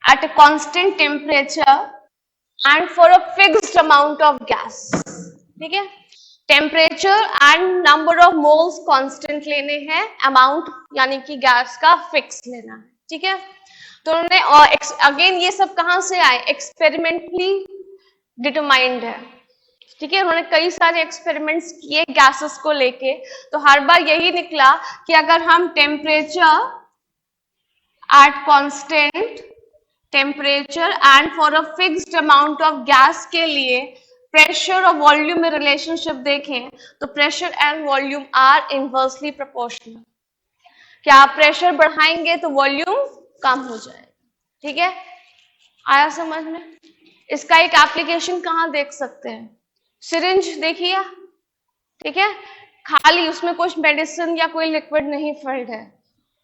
at a constant temperature and for a fixed amount of gas. ठीक है, temperature and number of moles constant लेने हैं, amount यानी कि गैस का फिक्स लेना है. ठीक है, तो उन्होंने अगेन ये सब कहां से आए, एक्सपेरिमेंटली डिटरमाइंड है. ठीक है, उन्होंने कई सारे एक्सपेरिमेंट्स किए गैसेस को लेके, तो हर बार यही निकला कि अगर हम temperature at constant temperature and for a fixed amount of gas के लिए प्रेशर और वॉल्यूम में रिलेशनशिप देखें तो pressure and volume are inversely proportional. क्या आप प्रेशर बढ़ाएंगे तो वॉल्यूम कम हो जाएगा. ठीक है, आया समझ में. इसका एक एप्लीकेशन कहाँ देख सकते हैं, सिरिंज देखिए. ठीक है, खाली उसमें कुछ मेडिसिन या कोई लिक्विड नहीं फिल्ड है,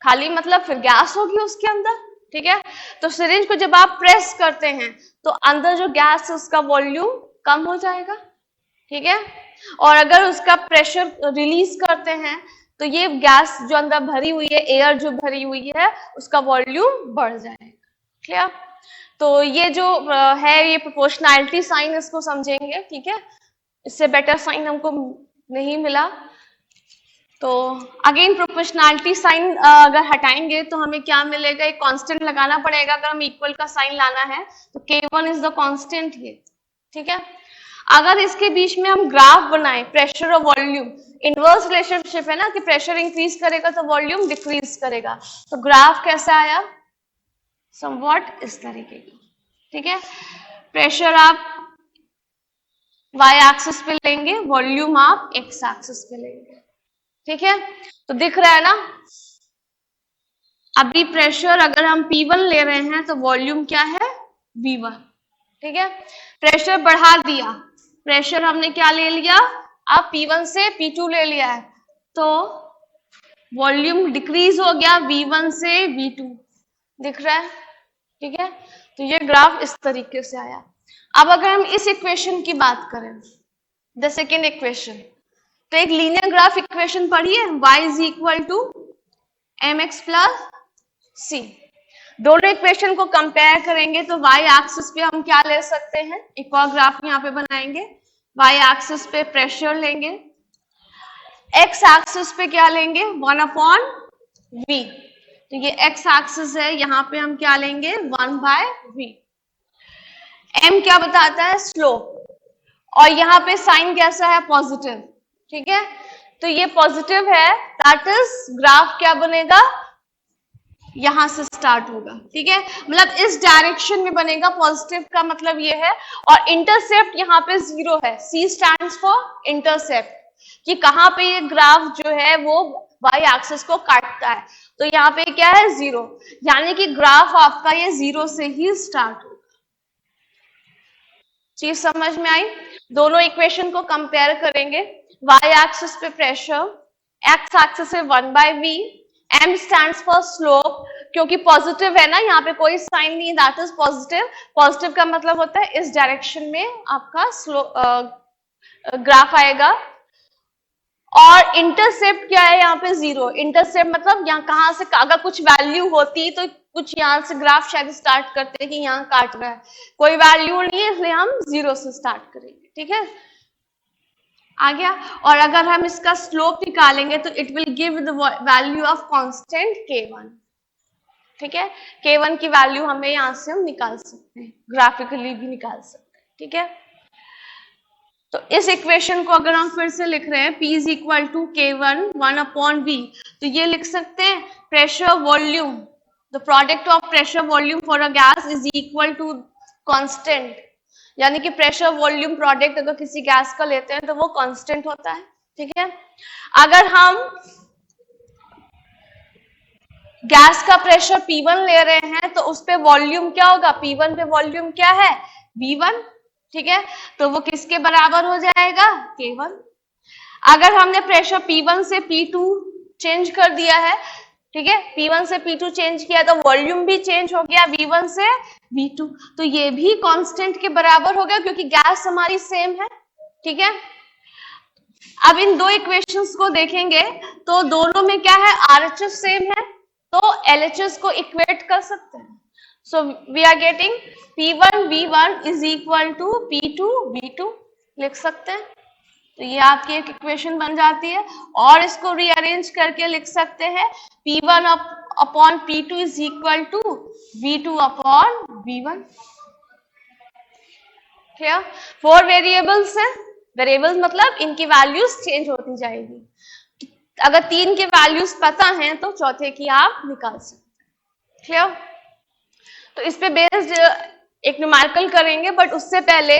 खाली मतलब फिर गैस होगी उसके अंदर. ठीक है, तो सिरिंज को जब आप प्रेस करते हैं तो अंदर जो गैस है उसका वॉल्यूम कम हो जाएगा. ठीक है, और अगर उसका प्रेशर रिलीज करते हैं तो ये गैस जो अंदर भरी हुई है, एयर जो भरी हुई है, उसका वॉल्यूम बढ़ जाएगा. क्लियर. तो ये जो है ये प्रोपोर्शनैलिटी साइन, इसको समझेंगे. ठीक है, इससे बेटर साइन हमको नहीं मिला. तो अगेन प्रोपोर्शनैलिटी साइन अगर हटाएंगे तो हमें क्या मिलेगा, एक कांस्टेंट लगाना पड़ेगा. अगर हम इक्वल का साइन लाना है तो K1 इज द कांस्टेंट ये. ठीक है, अगर इसके बीच में हम ग्राफ बनाएं प्रेशर और वॉल्यूम, इनवर्स रिलेशनशिप है ना कि प्रेशर इंक्रीज करेगा तो वॉल्यूम डिक्रीज करेगा. तो ग्राफ कैसा आया, समवॉट इस तरीके का. ठीक है, प्रेशर आप y एक्सिस पे लेंगे, वॉल्यूम आप x एक्सिस पे लेंगे. ठीक है, तो दिख रहा है ना, अभी प्रेशर अगर हम P1 ले रहे हैं तो वॉल्यूम क्या है, V1. ठीक है, प्रेशर बढ़ा दिया, प्रेशर हमने क्या ले लिया, अब P1 से P2 ले लिया है, तो वॉल्यूम डिक्रीज हो गया V1 से V2. दिख रहा है. ठीक है, तो ये ग्राफ इस तरीके से आया. अब अगर हम इस इक्वेशन की बात करें, द सेकेंड इक्वेशन, तो एक लीनियर ग्राफ इक्वेशन पढ़िए, y is equal to mx plus c. दोनों इक्वेशन को कंपेयर करेंगे तो y एक्सिस पे हम क्या ले सकते हैं, एक और ग्राफ यहाँ पे बनाएंगे. y एक्सिस पे प्रेशर लेंगे, x एक्सिस पे क्या लेंगे, 1/v. तो ये x एक्सिस है, यहाँ पे हम क्या लेंगे, 1/v. m क्या बताता है, स्लोप, और यहाँ पे साइन कैसा है, पॉजिटिव. ठीक है, तो ये पॉजिटिव है, दैट इज ग्राफ क्या बनेगा, यहां से स्टार्ट होगा. ठीक है, मतलब इस डायरेक्शन में बनेगा, पॉजिटिव का मतलब ये है. और इंटरसेप्ट यहाँ पे 0 है, C स्टैंड्स फॉर इंटरसेप्ट, कि कहां पे ये ग्राफ जो है वो y एक्सिस को काटता है. तो यहाँ पे क्या है, 0, यानी कि ग्राफ आपका ये 0 से ही स्टार्ट होगा. चीज समझ में आई. दोनों इक्वेशन को कंपेयर करेंगे, y एक्सिस पे प्रेशर, x एक्सिस पे 1/v, m stands for slope, क्योंकि पॉजिटिव है ना, यहाँ पे कोई साइन नहीं, दैट इज पॉजिटिव. पॉजिटिव का मतलब होता है इस डायरेक्शन में आपका स्लोप ग्राफ आएगा. और इंटरसेप्ट क्या है, यहाँ पे 0. इंटरसेप्ट मतलब यहाँ कहाँ से, अगर कुछ वैल्यू होती तो कुछ यहाँ से ग्राफ शायद स्टार्ट करते कि यहाँ काट रहा है, कोई वैल्यू नहीं है, इसलिए हम 0 से स्टार्ट करेंगे. ठीक है, आ गया. और अगर हम इसका स्लोप निकालेंगे तो it will give the value of constant K1. ठीक है, K1 की वैल्यू हमें यहाँ से हम निकाल सकते हैं, ग्राफिकली भी निकाल सकते हैं. ठीक है, तो इस इक्वेशन को अगर हम फिर से लिख रहे हैं, P is equal to K1 1/v, तो ये लिख सकते हैं pressure volume, the product of pressure volume for a gas is equal to constant. यानी कि प्रेशर वॉल्यूम प्रोडक्ट अगर किसी गैस का लेते हैं तो वो कांस्टेंट होता है. ठीक है, अगर हम गैस का प्रेशर P1 ले रहे हैं तो उस पे वॉल्यूम क्या होगा, P1 पे वॉल्यूम क्या है, V1. ठीक है, तो वो किसके बराबर हो जाएगा, K1. अगर हमने प्रेशर P1 से P2 चेंज कर दिया है, ठीक है, P1 से P2 चेंज किया तो वॉल्यूम भी चेंज हो गया, V1 से V2, तो ये भी कांस्टेंट के बराबर हो गया क्योंकि गैस हमारी सेम है. ठीक है, अब इन दो इक्वेशंस को देखेंगे तो दोनों में क्या है, RHS सेम है. तो LHS को इक्वेट कर सकते हैं। So we are getting P1 V1 is equal to P2 V2 लिख सकते हैं। तो ये आपकी एक इक्वेशन बन जाती है। और इसको रीअरेंज करके लिख सकते हैं P1 upon P2 is equal to V2 upon V1। Clear? 4 variables है। वेरिएबल्स मतलब इनकी वैल्यूज चेंज होती जाएगी। अगर 3 के वैल्यूज पता हैं तो चौथे की आप निकाल सकते हैं। क्लियर? तो इस पे बेस्ड एक न्यूमेरिकल करेंगे, बट उससे पहले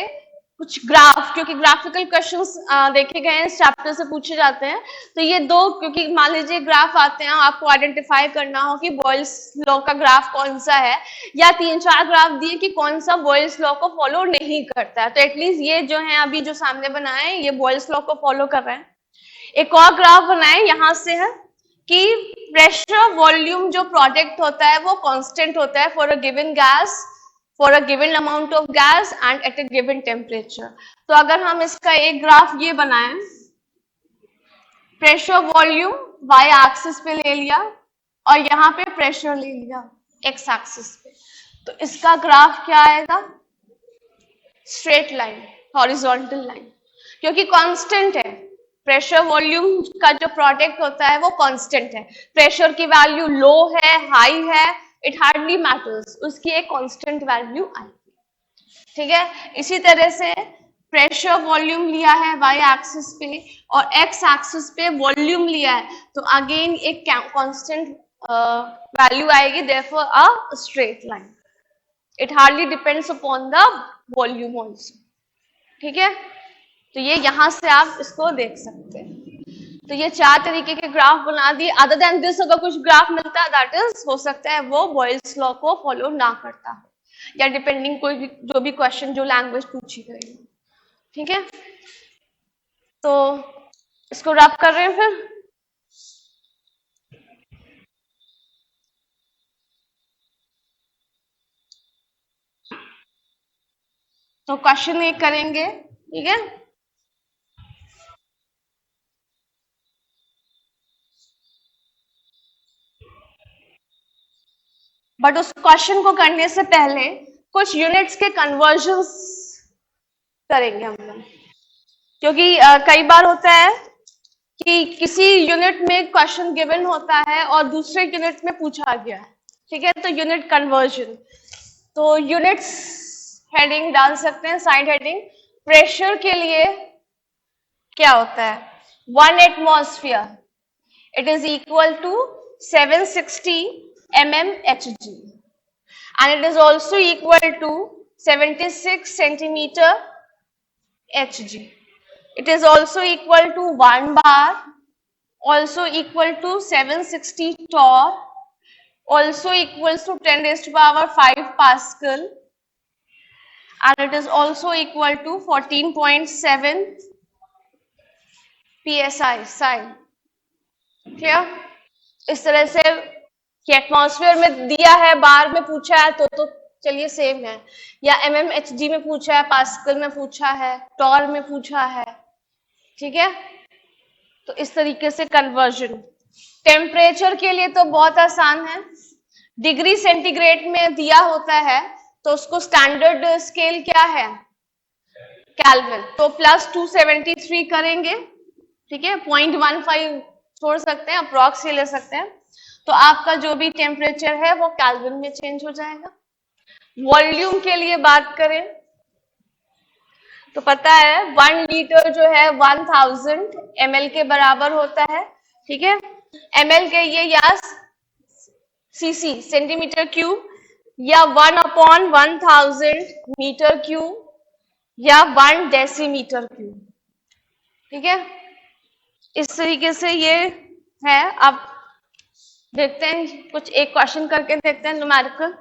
कुछ ग्राफ, क्योंकि ग्राफिकल क्वेश्चंस देखे गए हैं, इस चैप्टर से पूछे जाते हैं। तो ये दो, क्योंकि मान लीजिए ग्राफ आते हैं, आपको आइडेंटिफाई करना हो कि बॉयल्स लॉ का ग्राफ कौन सा है, या 3-4 ग्राफ दिए कि कौन सा बॉयल्स लॉ को फॉलो नहीं करता है। तो एटलीस्ट ये जो है अभी जो सामने बनाए हैं ये बॉयल्स लॉ को फॉलो कर रहे हैं। एक और ग्राफ बनाए यहां से है कि प्रेशर वॉल्यूम जो प्रोडक्ट होता है वो कांस्टेंट होता है for a given gas, for a given amount of gas and at a given temperature. तो अगर हम इसका एक ग्राफ ये बनाएं, प्रेशर वॉल्यूम वाई एक्सिस पे ले लिया और यहाँ पे प्रेशर ले लिया एक्स एक्सिस पे, तो इसका ग्राफ क्या आएगा? स्ट्रेट लाइन, हॉरिजॉन्टल लाइन, क्योंकि कांस्टेंट है। प्रेशर वॉल्यूम का जो प्रोडक्ट होता है वो कांस्टेंट है। प्रेशर की वैल्यू लो है, हाई है, इट हार्डली मैटर्स, उसकी एक कांस्टेंट वैल्यू आएगी। ठीक है? इसी तरह से प्रेशर वॉल्यूम लिया है वाई एक्सिस पे और एक्स एक्सिस पे वॉल्यूम लिया है, तो अगेन एक कांस्टेंट वैल्यू आएगी, therefore a straight line. It hardly depends upon the volume also. ठीक है? तो ये यहां से आप इसको देख सकते हैं। तो ये 4 तरीके के ग्राफ बना दिए। अदर देन दिस अगर कुछ ग्राफ मिलता है दैट इज हो सकता है वो बॉयल्स लॉ को फॉलो ना करता हो, या डिपेंडिंग कोई भी जो भी क्वेश्चन जो लैंग्वेज पूछी गई। ठीक है? तो इसको रब कर रहे हैं फिर। तो क्वेश्चन एक करेंगे। ठीक है? बट उस क्वेश्चन को करने से पहले कुछ यूनिट्स के कन्वर्जन्स करेंगे हम लोग, क्योंकि कई बार होता है कि किसी यूनिट में क्वेश्चन गिवन होता है और दूसरे यूनिट में पूछा गया है। ठीक है? तो यूनिट कन्वर्जन, तो यूनिट्स हेडिंग डाल सकते हैं, साइड हेडिंग। प्रेशर के लिए क्या होता है? 1 atmosphere it is equal to 760 mmHg and it is also equal to 76 centimeter Hg. It is also equal to 1 bar, also equal to 760 torr, also equals to 10 raised to power 5 Pascal, and it is also equal to 14.7 psi psi. Clear? इस तरह से कि atmosphere में दिया है, बार में पूछा है तो चलिए सेम है, या mmHg में पूछा है, पास्कल में पूछा है, टॉर में पूछा है। ठीक है? तो इस तरीके से कन्वर्जन। टेम्परेचर के लिए तो बहुत आसान है, डिग्री सेंटीग्रेड में दिया होता है तो उसको स्टैंडर्ड स्केल क्या है? केल्विन, तो +273 करेंगे। ठीक है? 0.15 छोड़ सकते हैं, अप्रॉक्स ले सकते हैं, तो आपका जो भी टेम्परेचर है वो केल्विन में चेंज हो जाएगा। वॉल्यूम के लिए बात करें तो पता है 1 लीटर जो है 1000 ml के बराबर होता है। ठीक है? ml के ये या cc सेंटीमीटर क्यूब, या 1/1000 मीटर क्यूब, या 1 डेसीमीटर क्यूब। ठीक है? इस तरीके से ये है। अब देखते हैं कुछ एक क्वेश्चन करके देखते हैं न्यूमेरिकल।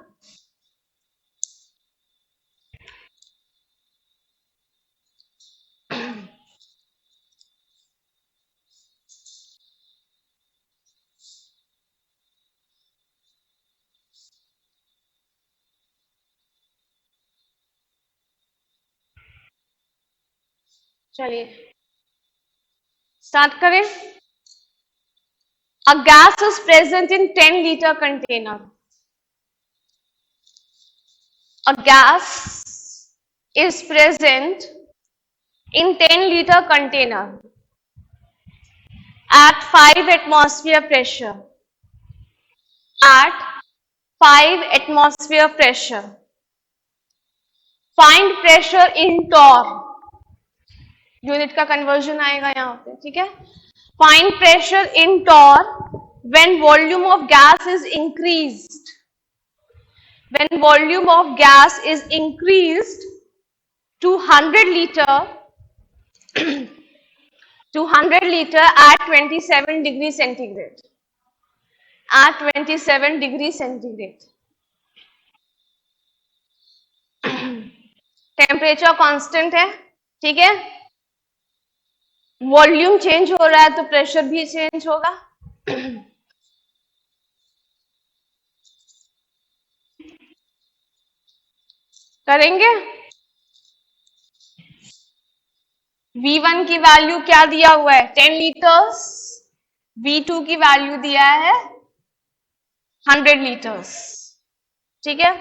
चलिए स्टार्ट करें। A gas is present in 10-liter container. A gas is present in 10-liter container at 5 atmosphere pressure. At 5 atmosphere pressure. Find pressure in torr. Unit का कन्वर्जन आएगा यहाँ पे, ठीक है. Find pressure in torr when volume of gas is increased. When volume of gas is increased to 100 liter to 100 liter at 27 degree centigrade. At 27 degree centigrade. Temperature constant है, ठीक है. Volume change हो रहा है तो प्रेशर भी change होगा. करेंगे. V1 की वैल्यू क्या दिया हुआ है? 10 लीटर्स. V2 की वैल्यू दिया है 100 लीटर्स, ठीक है.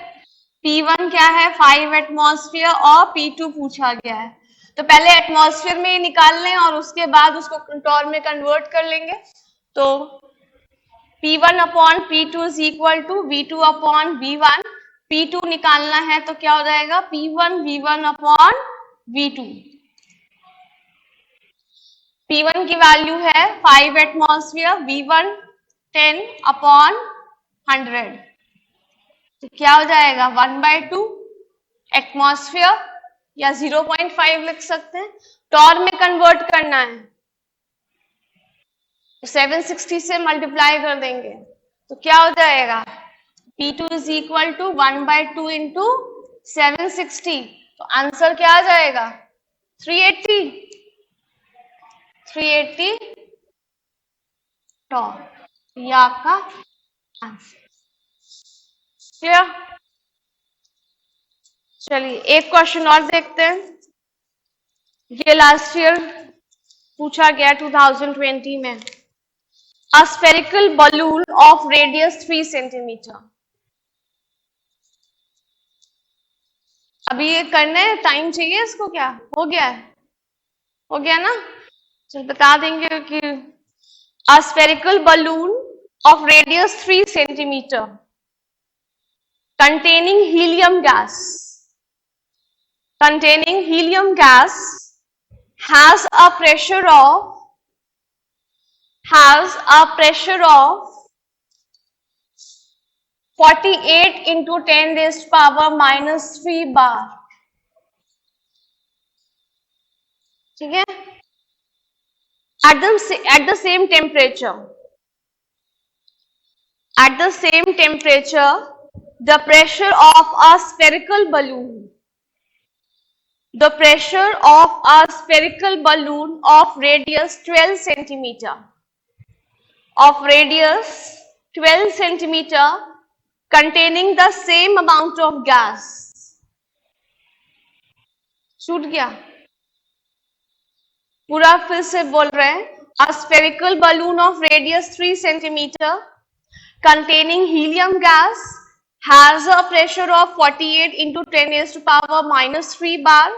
P1 क्या है? 5 एटमॉस्फेयर और P2 पूछा गया है. तो पहले एटमॉस्फेयर में ही निकाल लें और उसके बाद उसको टॉर में कन्वर्ट कर लेंगे. तो P1 upon P2 is equal to V2 upon V1. P2 निकालना है तो क्या हो जाएगा? P1 V1 upon V2. P1 की वैल्यू है 5 एटमॉस्फेयर, V1 10 अपॉन 100. तो क्या हो जाएगा? 1/2 एटमॉस्फेयर या 0.5 लिख सकते हैं. टॉर में कन्वर्ट करना है तो 760 से मल्टीप्लाई कर देंगे तो क्या हो जाएगा? P2 is equal to 1/2 into 760. तो आंसर क्या आ जाएगा? 380. 380 टॉर. ये आपका आंसर. क्लियर? चलिए एक क्वेश्चन और देखते हैं. ये लास्ट ईयर पूछा गया 2020 में. A spherical balloon of radius 3 centimeter. अभी ये करना है, टाइम चाहिए इसको. क्या हो गया है? हो गया ना. चल बता देंगे कि a spherical balloon of radius 3 centimeter containing helium gas has a pressure of 48 into 10 raised power minus 3 bar. ठीक है. At the same temperature, the pressure of a spherical balloon of radius 12 centimeter containing the same amount of gas. छूट गया. पूरा फिर से बोल रहे हैं. A spherical balloon of radius 3 centimeter containing helium gas has a pressure of 48 into 10 raised to power minus 3 bar.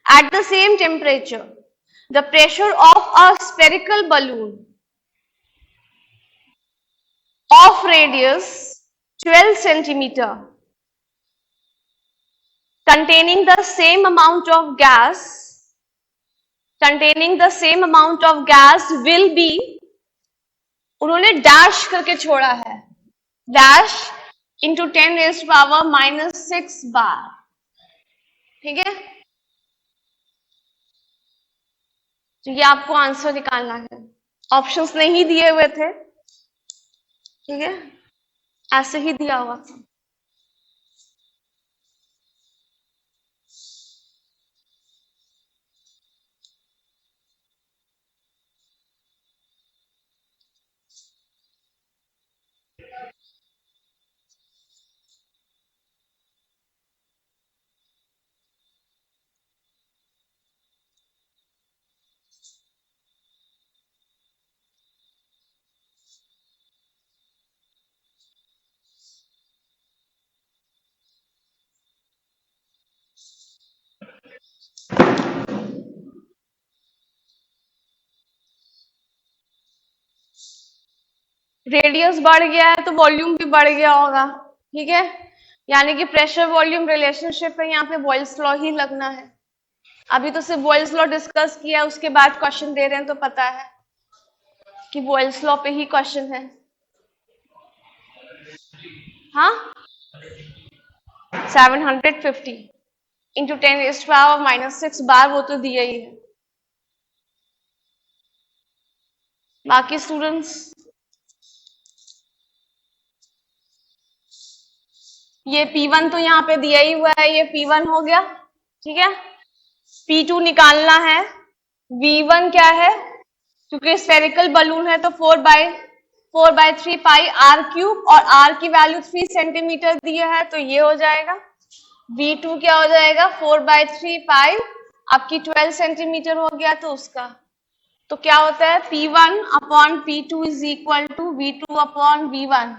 At the same temperature, the pressure of a spherical balloon of radius 12 centimeter containing the same amount of gas will be, उन्होंने dash करके छोड़ा है, dash into 10 raised to power minus 6 बार. ठीक है. तो ये आपको answer निकालना है. ऑप्शंस नहीं दिए हुए थे, ठीक है, ऐसे ही दिया हुआ था. रेडियस बढ़ गया है तो वॉल्यूम भी बढ़ गया होगा, ठीक है। यानी कि प्रेशर वॉल्यूम रिलेशनशिप है, यहाँ पे बॉयल्स लॉ ही लगना है। अभी तो सिर्फ बॉयल्स लॉ डिस्कस किया, उसके बाद क्वेश्चन दे रहे हैं तो पता है कि बॉयल्स लॉ पे ही क्वेश्चन है। हाँ, 750 इंटू 10⁻⁻⁶ बार, वो तो दिया ही है। बाकी स्टूडेंट्स, ये P1 तो यहाँ पे दिया ही हुआ है, ये P1 हो गया, ठीक है। P2 निकालना है। V1 क्या है, क्योंकि स्फेरिकल बलून है तो 4/3 पाई r क्यूब, और r की वैल्यू 3 सेंटीमीटर दिया है तो ये हो जाएगा। V2 क्या हो जाएगा, 4/3 पाई, आपकी 12 सेंटीमीटर हो गया तो उसका, तो क्या होता है P1 upon P2 is equal to V2 upon V1।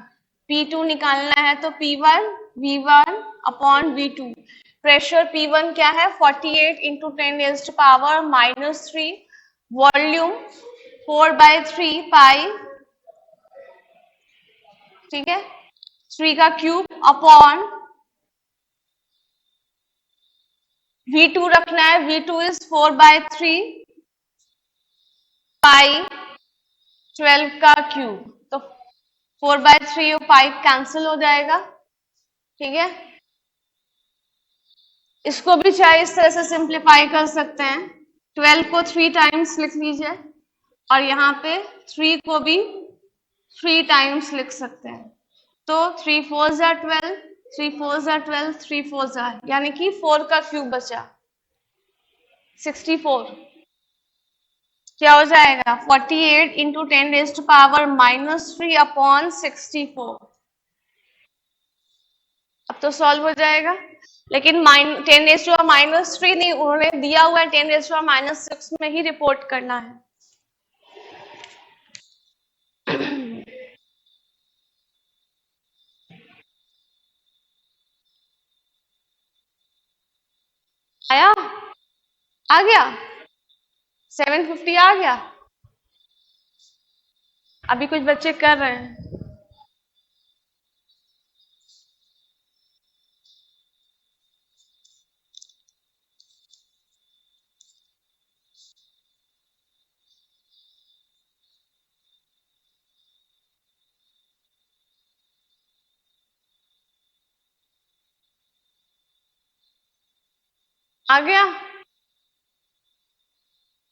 P2 निकालना है तो P1 V1 upon V2। Pressure P1 क्या है, 48 इंटू 10⁻⁻3, वॉल्यूम 4/3 पाई, ठीक है, 3 का क्यूब अपॉन V2 रखना है, V2 इज 4/3 पाई 12 का क्यूब, तो 4/3 और पाई कैंसिल हो जाएगा, ठीक है। इसको भी चाहे इस तरह से सिंप्लीफाई कर सकते हैं, 12 को 3 टाइम्स लिख लीजिए, और यहाँ पे 3 को भी 3 टाइम्स लिख सकते हैं, तो 3 4 ज़ा 12, 3 4 ज़ा 12, 3 4 ज़ा, यानी कि 4 का क्यूब बचा 64। क्या हो जाएगा, 48 इंटू 10⁻⁻³ अपॉन 64। अब तो सॉल्व हो जाएगा, लेकिन 10⁻³ नहीं, उन्होंने दिया हुआ है 10⁻⁻6 में ही रिपोर्ट करना है। आया, आ गया, 750 आ गया। अभी कुछ बच्चे कर रहे हैं। आ गया,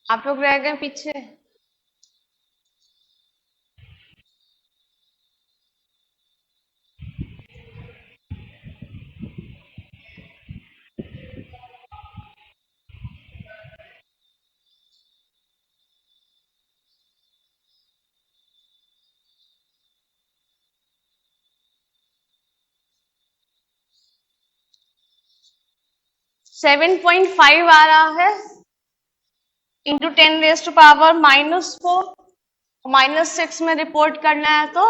आप लोग रह गए पीछे। -7.5 आ रहा है इंटू 10⁻⁻⁻4, -6 में रिपोर्ट करना है तो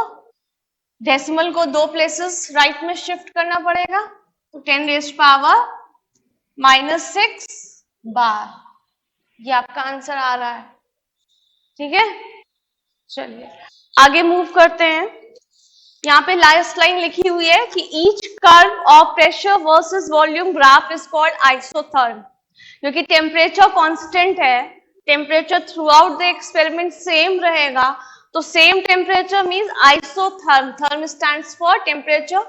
डेसिमल को 2 प्लेसेस राइट में शिफ्ट करना पड़ेगा, तो 10⁻⁻6 बार, ये आपका आंसर आ रहा है, ठीक है। चलिए आगे मूव करते हैं। यहाँ पे लास्ट लाइन लिखी हुई है कि each curve of pressure versus volume graph is called isotherm, क्योंकि टेम्परेचर कांस्टेंट है, temperature throughout the experiment same रहेगा, तो same temperature means isotherm. Therm stands for temperature,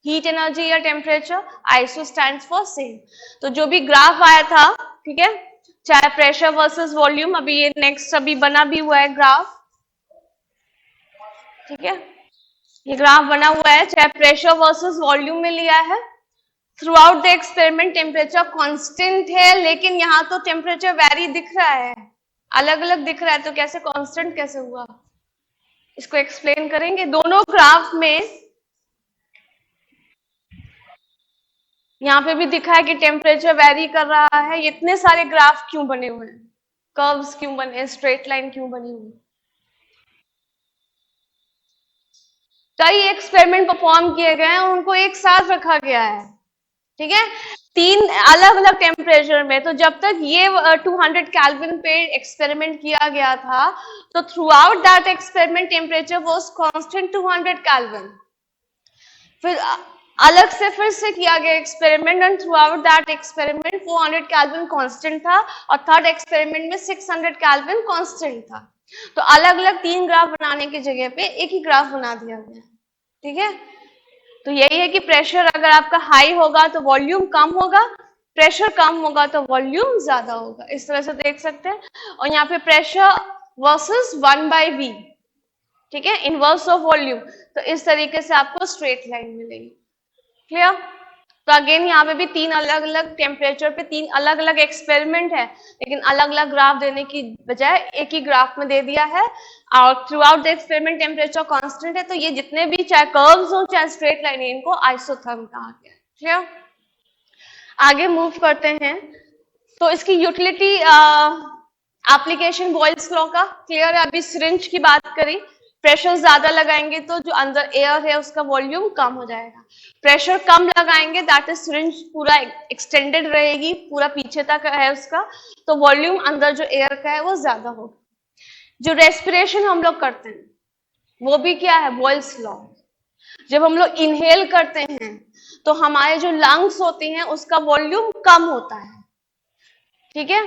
heat energy या temperature, iso stands for same. तो जो भी graph आया था, ठीक है, चाहे प्रेशर वर्सेस वॉल्यूम, अभी ये नेक्स्ट अभी बना भी हुआ है ग्राफ, ठीक है, ये ग्राफ बना हुआ है, चाहे प्रेशर वर्सेस वॉल्यूम में लिया है, through out the experiment temperature constant है, लेकिन यहाँ तो टेम्परेचर वेरी दिख रहा है, अलग अलग दिख रहा है, तो कैसे कांस्टेंट कैसे हुआ, इसको एक्सप्लेन करेंगे। दोनों ग्राफ में यहाँ पे भी दिखा है कि टेम्परेचर वेरी कर रहा है, इतने सारे ग्राफ क्यों बने हुए हैं, कर्व्स क्यों बने हैं, स्ट्रेट लाइन क्यों बनी हुई है। कई एक्सपेरिमेंट परफॉर्म किए गए हैं, उनको एक साथ रखा गया है, ठीक है। तीन अलग अलग टेम्परेचर में। तो जब तक ये 200 केल्विन पे एक्सपेरिमेंट किया गया था, तो through out that experiment temperature was constant 200 kelvin. फिर अलग से फिर से किया गया experiment and through out that experiment 400 kelvin constant था, और थर्ड एक्सपेरिमेंट में 600 केल्विन कांस्टेंट था। तो अलग अलग तीन ग्राफ बनाने की जगह पे एक ही ग्राफ बना दिया गया। ठीक है, तो यही है कि प्रेशर अगर आपका हाई होगा तो वॉल्यूम कम होगा, प्रेशर कम होगा तो वॉल्यूम ज्यादा होगा। इस तरह से देख सकते हैं। और यहाँ पे प्रेशर वर्सेस 1/V, ठीक है, इनवर्स ऑफ वॉल्यूम। तो इस तरीके से आपको स्ट्रेट लाइन मिलेगी। क्लियर? तो अगेन यहाँ पे भी तीन अलग अलग टेम्परेचर पे तीन अलग अलग एक्सपेरिमेंट है, लेकिन अलग अलग ग्राफ देने की बजाय एक ही ग्राफ में दे दिया है। और through out the experiment temperature constant है। तो ये जितने भी चाहे कर्व्स हो चाहे स्ट्रेट लाइन है, इनको आइसोथर्म कहा गया है। क्लियर? आगे मूव करते हैं। तो इसकी यूटिलिटी, एप्लीकेशन बॉयल्स लॉ का क्लियर है। अभी सिरिंज की बात करी, प्रेशर ज्यादा लगाएंगे तो जो अंदर एयर है उसका वॉल्यूम कम हो जाएगा। प्रेशर कम लगाएंगे दैट इज सिरिंज पूरा एक्सटेंडेड रहेगी, पूरा पीछे तक है उसका, तो वॉल्यूम अंदर जो एयर का है वो ज्यादा होगा। जो रेस्पिरेशन हम लोग करते हैं वो भी क्या है, बॉयल्स लॉ। जब हम लोग इनहेल करते हैं तो हमारे जो लंग्स होते हैं उसका वॉल्यूम कम होता है। ठीक है,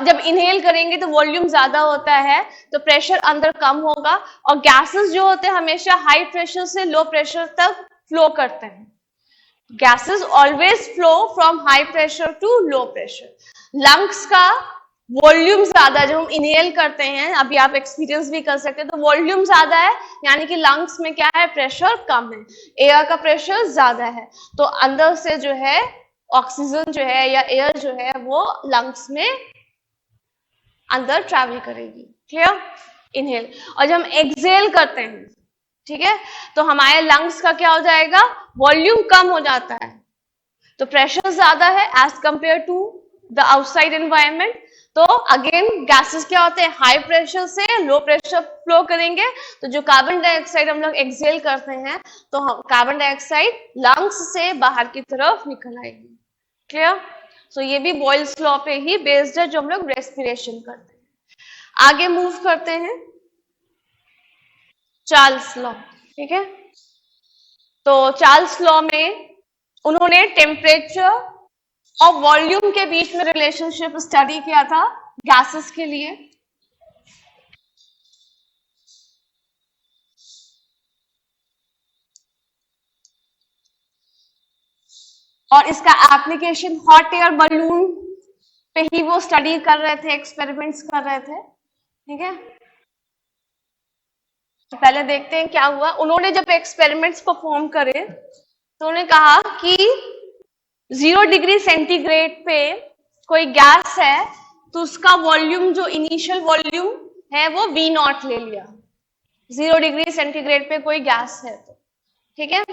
जब इनहेल करेंगे तो वॉल्यूम ज्यादा होता है, तो प्रेशर अंदर कम होगा। और गैसेस जो होते हैं हमेशा हाई प्रेशर से लो प्रेशर तक फ्लो करते हैं। Gases always flow from high pressure to low pressure. Lungs का वॉल्यूम ज्यादा, जब हम इनहेल करते हैं, अभी आप एक्सपीरियंस भी कर सकते हैं, तो वॉल्यूम ज्यादा है, यानी कि लंग्स में क्या है, प्रेशर कम है, एयर का प्रेशर ज्यादा है। तो अंदर से जो है ऑक्सीजन जो है या एयर जो है वो लंग्स में अंदर ट्रैवल करेगी। क्लियर? इनहेल। और जब हम एक्सहेल करते हैं, ठीक है, तो हमारे लंग्स का क्या हो जाएगा, वॉल्यूम कम हो जाता है, तो प्रेशर ज्यादा है as compare to the outside environment. तो अगेन गैसेस क्या होते हैं, हाई प्रेशर से लो प्रेशर फ्लो करेंगे। तो जो कार्बन डाइऑक्साइड हम लोग एक्सहेल करते हैं, तो कार्बन डाइऑक्साइड लंग्स से बाहर की तरफ निकल आएगी। क्लियर? सो ये भी बॉयल्स लॉ पे ही बेस्ड है, जो हम लोग रेस्पिरेशन करते हैं। आगे मूव करते हैं, चार्ल्स लॉ। ठीक है, तो चार्ल्स लॉ में उन्होंने टेम्परेचर और वॉल्यूम के बीच में रिलेशनशिप स्टडी किया था गैसेस के लिए। और इसका एप्लीकेशन हॉट एयर बलून पे ही वो स्टडी कर रहे थे, एक्सपेरिमेंट्स कर रहे थे। ठीक है, तो पहले देखते हैं क्या हुआ। उन्होंने जब एक्सपेरिमेंट्स परफॉर्म करे तो उन्होंने कहा कि 0 डिग्री सेंटीग्रेड पे कोई गैस है, तो उसका वॉल्यूम, जो इनिशियल वॉल्यूम है वो V0 ले लिया। 0 डिग्री सेंटीग्रेड पे कोई गैस है तो, ठीक है।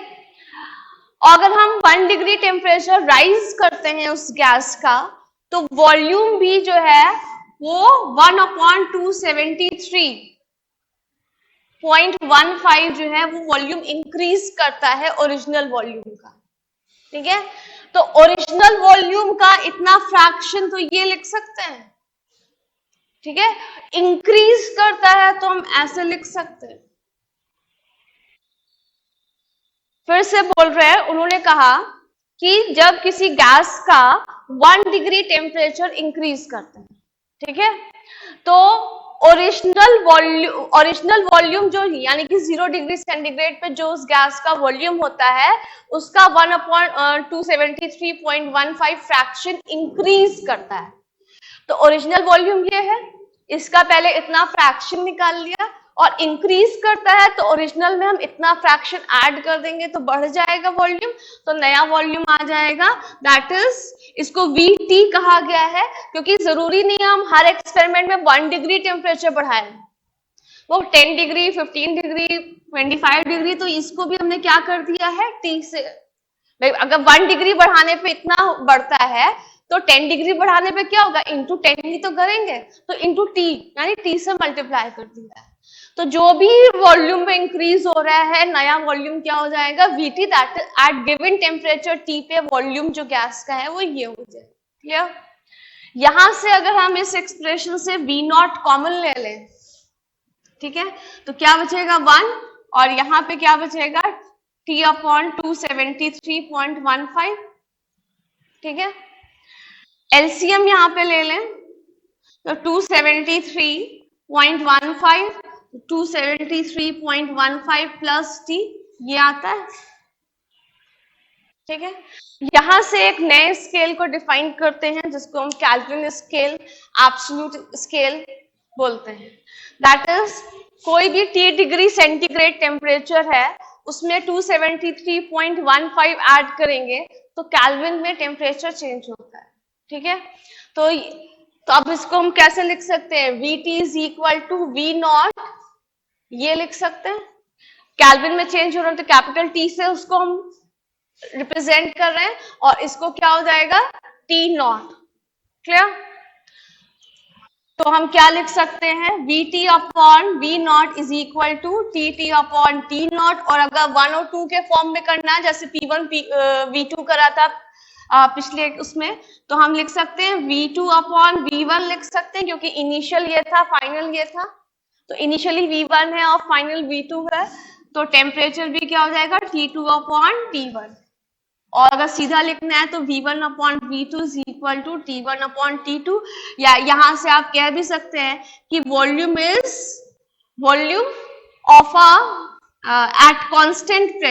अगर हम 1 डिग्री टेम्परेचर राइज करते हैं उस गैस का, तो वॉल्यूम भी जो है वो 1/273.15 जो है वो वॉल्यूम इंक्रीज करता है ओरिजिनल वॉल्यूम का। ठीक है, तो ओरिजिनल वॉल्यूम का इतना फ्रैक्शन तो ये लिख सकते हैं। ठीक है, इंक्रीज करता है तो हम ऐसे लिख सकते हैं। फिर से बोल रहे हैं, उन्होंने कहा कि जब किसी गैस का 1 डिग्री टेम्परेचर इंक्रीज करते हैं, ठीक है, तो ओरिजिनल वॉल्यूम जो, यानी कि 0 डिग्री सेंटीग्रेड पे जो उस गैस का वॉल्यूम होता है उसका 1/273.15 फ्रैक्शन इंक्रीज करता है। तो ओरिजिनल वॉल्यूम ये है, इसका पहले इतना फ्रैक्शन निकाल लिया, और इंक्रीज करता है तो ओरिजिनल में हम इतना फ्रैक्शन ऐड कर देंगे तो बढ़ जाएगा वॉल्यूम, तो नया वॉल्यूम आ जाएगा। दैट इज, इसको VT कहा गया है, क्योंकि जरूरी नहीं है हम हर एक्सपेरिमेंट में 1 डिग्री टेम्परेचर बढ़ाएं, वो 10 डिग्री, 15 डिग्री, 25 डिग्री, तो इसको भी हमने क्या कर दिया है, T से। अगर 1 डिग्री बढ़ाने पे इतना बढ़ता है तो 10 डिग्री बढ़ाने पे क्या होगा, इंटू 10 ही तो करेंगे, तो इंटू T, यानी T से मल्टीप्लाई कर दिया है। तो जो भी वॉल्यूम में इंक्रीज हो रहा है, नया वॉल्यूम क्या हो जाएगा, Vt, that at given temperature T पे वॉल्यूम जो गैस का है वो ये हो जाए। क्लियर? यहां से अगर हम इस एक्सप्रेशन से V नॉट कॉमन ले लें, ठीक है, तो क्या बचेगा 1, और यहां पे क्या बचेगा T अपॉन 273.15, ठीक है। एलसीएम यहां पे ले लें तो 273.15, 273.15 प्लस T ये आता है, ठीक है। यहां से एक नए स्केल को डिफाइन करते हैं जिसको हम केल्विन स्केल, एब्सोल्यूट स्केल बोलते हैं। दैट इज कोई भी T डिग्री सेंटीग्रेड टेम्परेचर है उसमें 273.15 ऐड करेंगे तो केल्विन में टेम्परेचर चेंज होता है, ठीक है। तो अब इसको हम कैसे लिख सकते हैं, Vt is equal to V naught, ये लिख सकते हैं। केल्विन में चेंज हो रहा है तो कैपिटल T से उसको हम रिप्रेजेंट कर रहे हैं, और इसको क्या हो जाएगा T नॉट। क्लियर? तो हम क्या लिख सकते हैं, Vt upon V naught is equal to Tt upon T naught, और अगर 1 और 2 के फॉर्म में करना है जैसे P1 V2 करा था पिछले उसमें, तो हम लिख सकते हैं V2 अपॉन V1 लिख सकते हैं, क्योंकि इनिशियल ये था, फाइनल ये था, तो इनिशियली V1 है और फाइनल V2 है, तो टेम्परेचर भी क्या हो जाएगा T2 अपॉन T1। और अगर सीधा लिखना है तो V1 upon V2 is equal to T1 upon T2, या यहां से आप कह भी सकते हैं कि volume is volume of at constant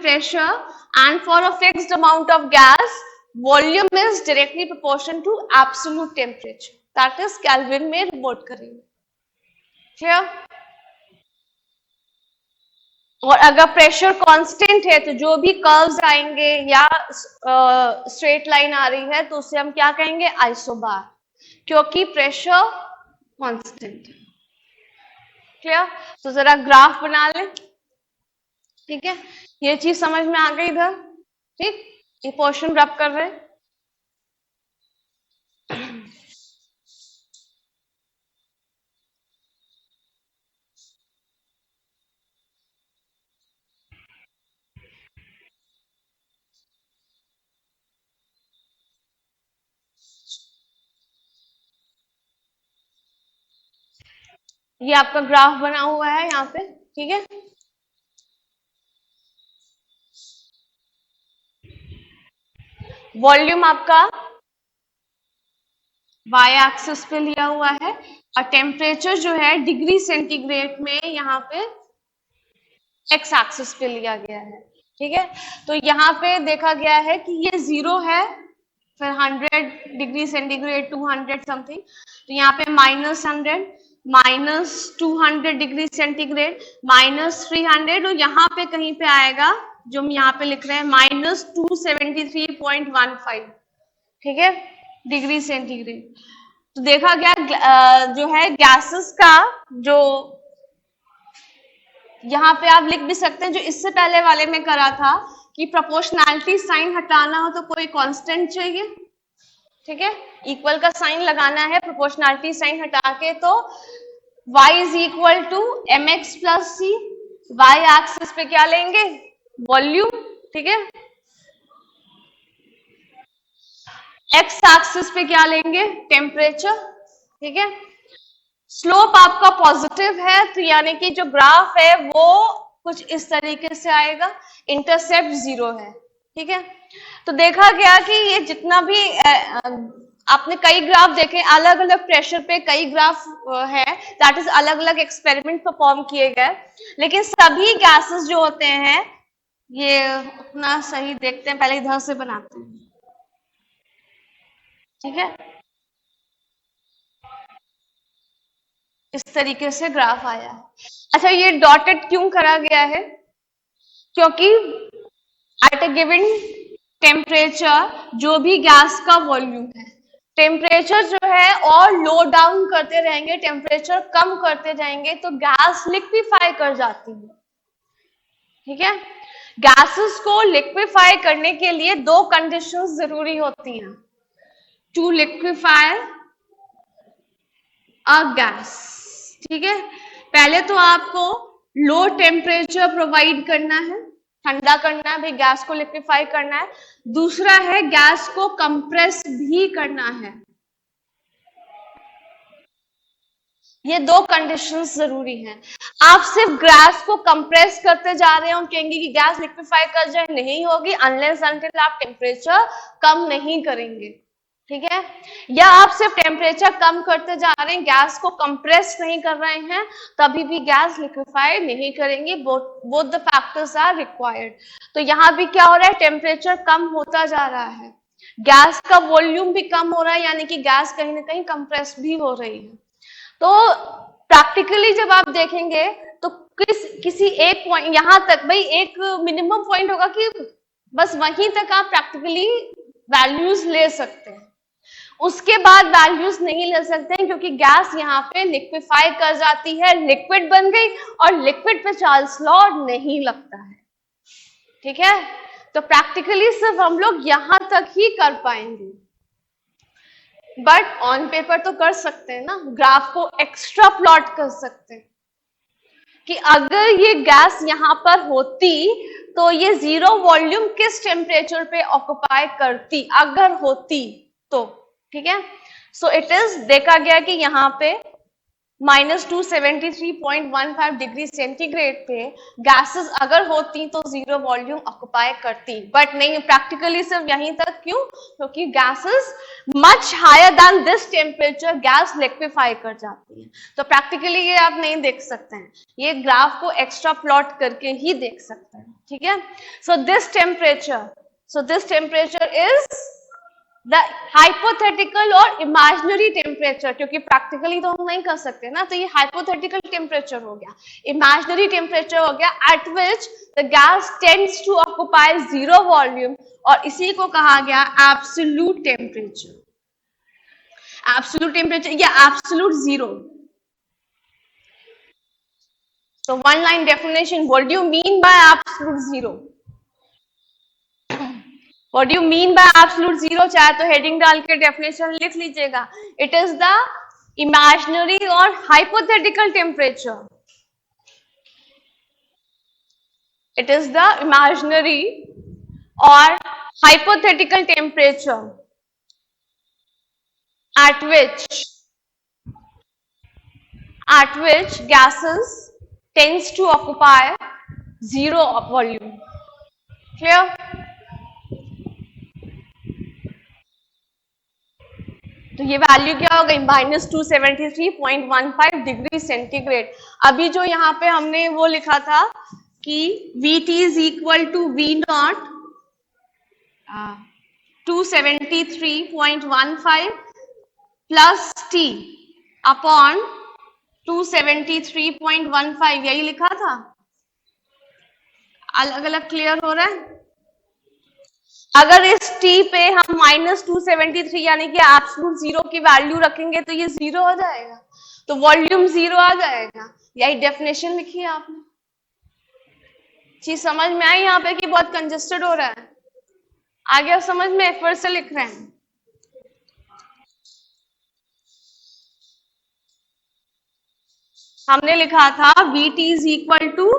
pressure and for a fixed amount of gas, volume is directly proportional to absolute temperature, that is Kelvin में रिपोर्ट करेंगे। क्लियर? और अगर प्रेशर कांस्टेंट है तो जो भी कर्व्स आएंगे या स्ट्रेट लाइन आ रही है तो उसे हम क्या कहेंगे, आइसोबार, क्योंकि प्रेशर कांस्टेंट है। क्लियर? तो जरा ग्राफ बना लें, ठीक है, ये चीज समझ में आ गई इधर, ठीक, ये पोर्शन रब कर रहे हैं। ये आपका ग्राफ बना हुआ है यहाँ पे, ठीक है। वॉल्यूम आपका वाई एक्सिस पे लिया हुआ है, और टेम्परेचर जो है डिग्री सेंटीग्रेड में यहाँ पे एक्स एक्सिस पे लिया गया है, ठीक है। तो यहाँ पे देखा गया है कि ये 0 है, फिर 100 डिग्री सेंटीग्रेड, 200 समथिंग, तो यहाँ पे -100, -200 डिग्री सेंटीग्रेड, -300, और यहाँ पे कहीं पे आएगा जो हम यहाँ पे लिख रहे हैं -273.15, ठीक है, डिग्री सेंटीग्रेड। तो देखा गया जो है गैसेस का, जो यहाँ पे आप लिख भी सकते हैं जो इससे पहले वाले में करा था कि प्रोपोर्शनैलिटी साइन हटाना हो तो कोई कांस्टेंट चाहिए, ठीक है, इक्वल का साइन लगाना है प्रोपोर्शनैलिटी साइन हटा के, तो y is equal to mx plus c, y axis पे क्या लेंगे, वॉल्यूम, ठीक है, x एक्सिस पे क्या लेंगे, टेम्परेचर, ठीक है। स्लोप आपका पॉजिटिव है तो यानी कि जो ग्राफ है वो कुछ इस तरीके से आएगा, इंटरसेप्ट 0 है, ठीक है। तो देखा गया कि ये जितना भी आपने कई ग्राफ देखे, अलग अलग प्रेशर पे कई ग्राफ है, दैट इज अलग अलग एक्सपेरिमेंट परफॉर्म किए गए, लेकिन सभी गैसेस जो होते हैं, ये उतना सही देखते हैं, पहले इधर से बनाते हैं, ठीक है, इस तरीके से ग्राफ आया है। अच्छा, ये डॉटेड क्यों करा गया है, क्योंकि एट अ गिवन टेम्परेचर जो भी गैस का वॉल्यूम है, टेम्परेचर जो है और लो डाउन करते रहेंगे, टेम्परेचर कम करते जाएंगे तो गैस लिक्विफाई कर जाती है, ठीक है। गैसेस को लिक्विफाई करने के लिए 2 कंडीशंस जरूरी होती हैं, टू लिक्विफाई अ गैस, ठीक है, पहले तो आपको लो टेम्परेचर प्रोवाइड करना है, ठंडा करना है भाई, गैस को लिक्विफाई करना है। दूसरा है गैस को कंप्रेस भी करना है। ये दो कंडीशंस जरूरी हैं। आप सिर्फ गैस को कंप्रेस करते जा रहे हैं और कहेंगे कि गैस लिक्विफाई कर जाए, नहीं होगी अनलेस अनटिल आप टेम्परेचर कम नहीं करेंगे। ठीक है, या आप सिर्फ टेम्परेचर कम करते जा रहे हैं, गैस को कंप्रेस नहीं कर रहे हैं, तभी भी गैस लिक्विफाई नहीं करेंगे। Both the factors are required. तो यहां भी क्या हो रहा है, टेम्परेचर कम होता जा रहा है, गैस का वॉल्यूम भी कम हो रहा है, यानी कि गैस कहीं ना कहीं कंप्रेस भी हो रही है। तो प्रैक्टिकली जब आप देखेंगे तो किसी एक पॉइंट, यहां तक भाई एक मिनिमम पॉइंट होगा कि बस वहीं तक आप प्रैक्टिकली वैल्यूज ले सकते हैं, उसके बाद वैल्यूज नहीं ले सकते हैं, क्योंकि गैस यहाँ पे लिक्विफाई कर जाती है, लिक्विड बन गई, और लिक्विड पे चार्ल्स लॉ नहीं लगता है। ठीक है, तो प्रैक्टिकली सिर्फ हम लोग यहां तक ही कर पाएंगे, बट ऑन पेपर तो कर सकते हैं ना, ग्राफ को एक्स्ट्रा प्लॉट कर सकते हैं कि अगर ये गैस यहां पर होती तो ये जीरो वॉल्यूम किस टेम्परेचर पे ऑक्युपाई करती, अगर होती तो। ठीक है, सो इट इज देखा गया कि यहाँ पे -273.15 डिग्री सेंटीग्रेड पे गैसेस अगर होती तो जीरो वॉल्यूम ऑक्युपाई करती, बट नहीं, प्रैक्टिकली सिर्फ यहीं तक। क्यों? क्योंकि gases much higher than this temperature gas liquefy कर जाती है। तो प्रैक्टिकली ये आप नहीं देख सकते हैं, ये ग्राफ को एक्स्ट्रा प्लॉट करके ही देख सकते हैं। ठीक है, so this temperature is the hypothetical और इमेजिनरी टेम्परेचर, क्योंकि प्रैक्टिकली तो हम नहीं कर सकते ना, तो ये हाइपोथेटिकल टेम्परेचर हो गया, इमेजिनरी टेम्परेचर हो गया, at which the gas tends to occupy zero volume, और इसी को कहा गया एब्सोल्यूट टेम्परेचर। एब्सोल्यूट टेम्परेचर या एब्सोल्यूट जीरो। तो one line definition, what do you mean by absolute zero? What do you mean by absolute zero? चाहे तो heading डाल के डेफिनेशन लिख लीजिएगा। इट इज द इमेजिनरी और hypothetical temperature. It is the imaginary और hypothetical temperature at which gases tends to occupy zero volume. Clear? तो ये वैल्यू क्या हो गई, -273.15 डिग्री सेंटीग्रेड। अभी जो यहाँ पे हमने वो लिखा था कि Vt is equal to V0 273.15 plus T upon 273.15, यही लिखा था। अलग अलग क्लियर हो रहा है? अगर इस T पे हम -273 यानी कि एब्सोल्यूट जीरो की वैल्यू रखेंगे तो ये जीरो हो जाएगा, तो वॉल्यूम जीरो आ जाएगा। यही डेफिनेशन लिखी है आपने। चीज समझ में आई यहाँ पे कि बहुत कंजेस्टेड हो रहा है? आ गया समझ में? फिर से लिख रहे हैं। हमने लिखा था Vt is equal to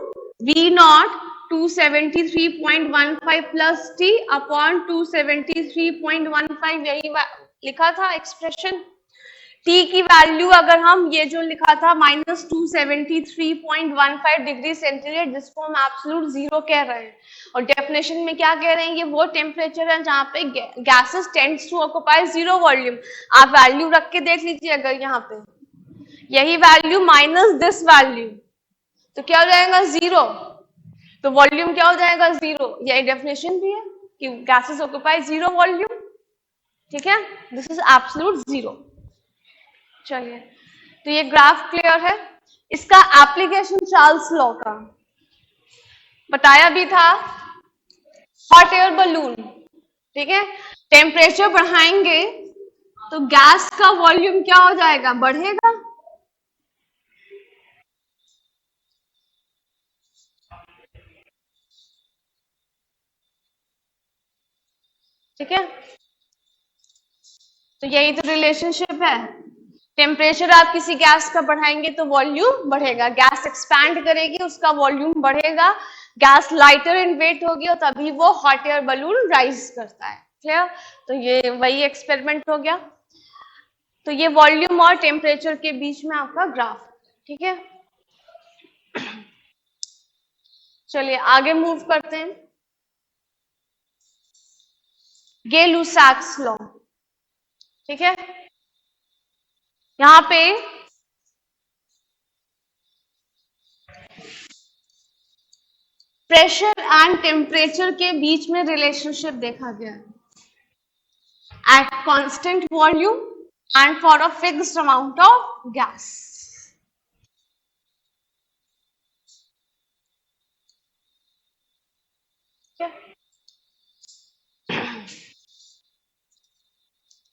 V0 273.15 plus T upon 273.15, यही लिखा था एक्सप्रेशन। T की वैल्यू अगर हम ये जो लिखा था -273.15 डिग्री सेंटीग्रेड, जिसको हम एब्सोल्यूट जीरो कह रहे हैं, और डेफिनेशन में क्या कह रहे हैं, ये वो टेम्परेचर है जहां पे gases tends to occupy zero volume. आप वैल्यू रख के देख लीजिए, अगर यहाँ पे यही वैल्यू माइनस दिस वैल्यू, तो क्या हो जाएगा, जीरो। तो वॉल्यूम क्या हो जाएगा, जीरो। यही डेफिनेशन भी है कि गैसेस ऑक्युपाई जीरो वॉल्यूम। ठीक है, दिस इज एब्सोल्यूट जीरो। चलिए, तो ये ग्राफ क्लियर है। इसका एप्लीकेशन चार्ल्स लॉ का बताया भी था। हॉट एयर बलून, ठीक है, टेम्परेचर बढ़ाएंगे तो गैस का वॉल्यूम क्या हो जाएगा, बढ़ेगा। ठीक है, तो यही तो रिलेशनशिप है। टेम्परेचर आप किसी गैस का बढ़ाएंगे तो वॉल्यूम बढ़ेगा, गैस एक्सपैंड करेगी उसका वॉल्यूम बढ़ेगा, गैस लाइटर इन वेट होगी और तभी वो हॉट एयर बलून राइज करता है। क्लियर? तो ये वही एक्सपेरिमेंट हो गया। तो ये वॉल्यूम और टेम्परेचर के बीच में आपका ग्राफ, ठीक है। चलिए आगे मूव करते हैं। गे-लुसाक्स लॉ, ठीक है। यहां पे प्रेशर एंड टेम्परेचर के बीच में रिलेशनशिप देखा गया है eight constant volume and for a fixed amount of gas.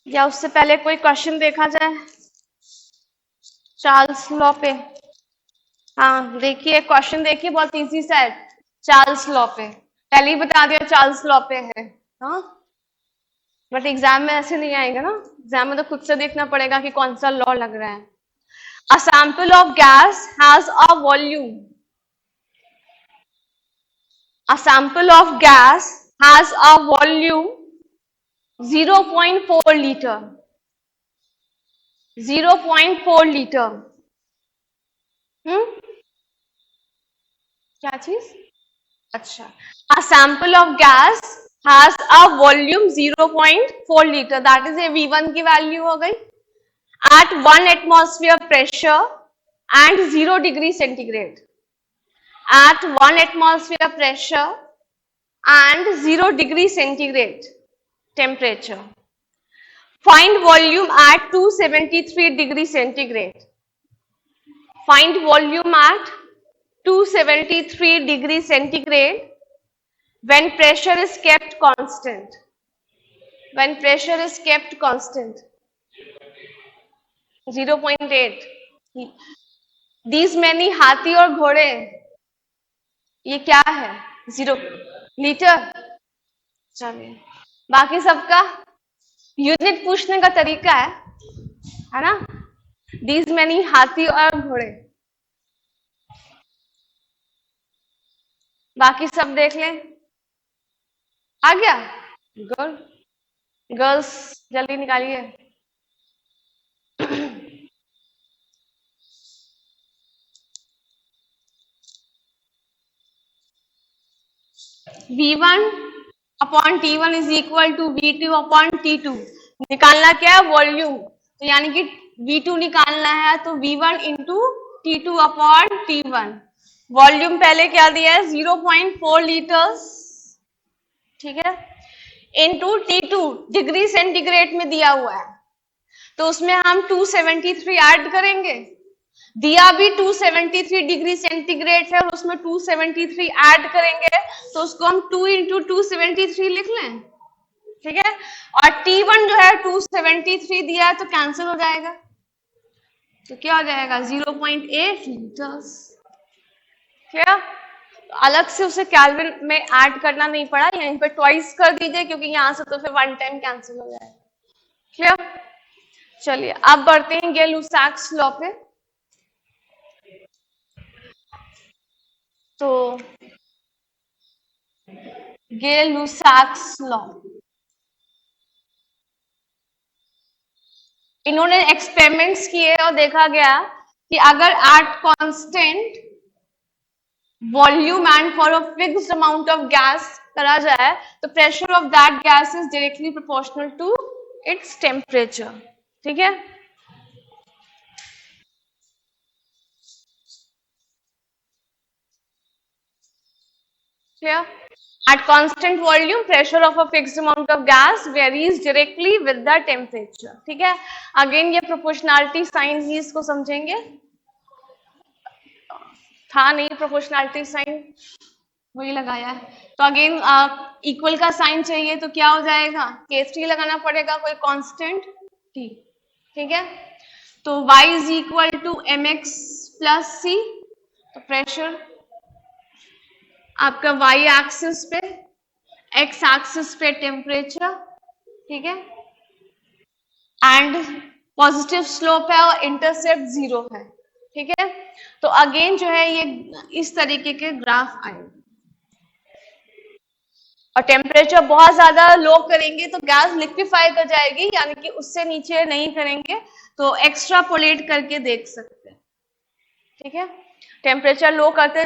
या उससे पहले कोई क्वेश्चन देखा जाए चार्ल्स लॉ पे। हाँ देखिए क्वेश्चन देखिए, बहुत इजी सा है। चार्ल्स लॉ पे पहले ही बता दिया चार्ल्स लॉ पे है, हाँ बट एग्जाम में ऐसे नहीं आएगा ना, एग्जाम में तो खुद से देखना पड़ेगा कि कौन सा लॉ लग रहा है। A sample of gas has a volume, a sample of gas has a volume 0.4 litre, 0.4 litre. क्या चीज? अच्छा, a sample of gas has a volume 0.4 liter, that is a V1 की वैल्यू हो गई, at 1 atmosphere pressure and 0 degree centigrade, at 1 atmosphere pressure and 0 degree centigrade temperature. Find volume at 273 degree centigrade. Find volume at 273 degree centigrade when pressure is kept constant. When pressure is kept constant, 0.8. These many हाथी और घोड़े, ये क्या है? 0 litre. चलिए बाकी सबका unit पूछने का तरीका है ना? These many हाथी और घोड़े, बाकी सब देख लें। आ गया? गुड। गर्ल्स जल्दी निकालिए। V1 upon T1 is equal to V2 upon T2। निकालना क्या है? वॉल्यूम। तो यानी कि V2 निकालना है तो V1 into T2 upon T1। Volume पहले क्या दिया है? 0.4 लीटर्स, ठीक है, इंटू T2 डिग्री सेंटीग्रेड में दिया हुआ है, तो उसमें हम 273 ऐड करेंगे। दिया भी 273 डिग्री सेंटीग्रेड है और उसमें 273 ऐड करेंगे, तो उसको हम 2 इंटू 273 लिख लें, ठीक है। और T1 जो है 273 दिया है तो कैंसिल हो जाएगा, तो क्या हो जाएगा? 0.8 लीटर्स। क्या अलग से उसे केल्विन में ऐड करना नहीं पड़ा, यहीं पे ट्वाइस कर दीजिए क्योंकि यहां से तो फिर वन टाइम कैंसिल हो जाएगा। क्लियर? चलिए अब बढ़ते हैं गे-लुसाक्स लॉ पे। तो गे-लुसाक्स लॉ, इन्होंने एक्सपेरिमेंट्स किए और देखा गया कि अगर at constant volume and for a fixed amount of gas करा जाए तो pressure of that gas is directly proportional to its temperature, ठीक है। Clear? At constant volume, pressure of a fixed amount of gas varies directly with the temperature. ठीक है, again ये proportionality sign ही इसको समझेंगे, था नहीं प्रोपोर्शनैलिटी साइन, वही लगाया है। तो अगेन इक्वल का साइन चाहिए तो क्या हो जाएगा? K3 लगाना पड़ेगा, कोई कांस्टेंट T, ठीक है। तो Y is equal to mx plus C, तो प्रेशर आपका y एक्सिस पे, x एक्सिस पे टेम्परेचर, ठीक है, एंड पॉजिटिव स्लोप है और इंटरसेप्ट 0 है, ठीक है। तो अगेन जो है ये इस तरीके के ग्राफ आएंगे, और टेम्परेचर बहुत ज्यादा लो करेंगे तो गैस लिक्विफाई कर जाएगी, यानी कि उससे नीचे नहीं करेंगे तो एक्स्ट्रापोलेट करके देख सकते हैं, ठीक है। टेम्परेचर लो करते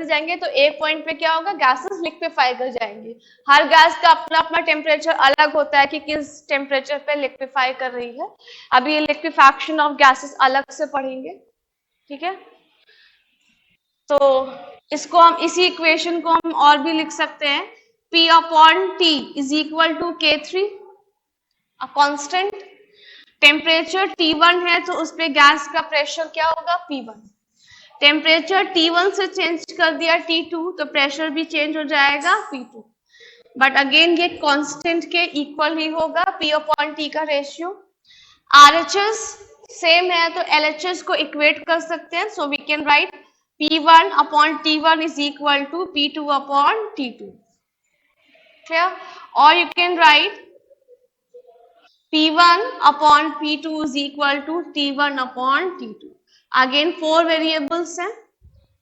जाएंगे तो एक पॉइंट पे क्या होगा, गैसेस लिक्विफाई कर जाएंगे। हर गैस का अपना अपना टेम्परेचर अलग होता है कि किस टेम्परेचर पे लिक्विफाई कर रही है। अभी ये लिक्विफैक्शन ऑफ गैसेस अलग से पढ़ेंगे, ठीक है। तो इसको हम इसी इक्वेशन को हम और भी लिख सकते हैं, P upon T is equal to K3 a constant. Temperature T1 है तो उस पे गैस का प्रेशर क्या होगा, P1। टेम्परेचर T1 से चेंज कर दिया T2 तो प्रेशर भी चेंज हो जाएगा P2, बट अगेन ये कांस्टेंट के इक्वल ही होगा, P अपॉन T का रेशियो। RHS सेम है तो LHS को इक्वेट कर सकते हैं, so we can write P1 upon T1 is equal to P2 upon T2, clear? Or you can write P1 upon P2 is equal to T1 upon T2. Again 4 variables हैं,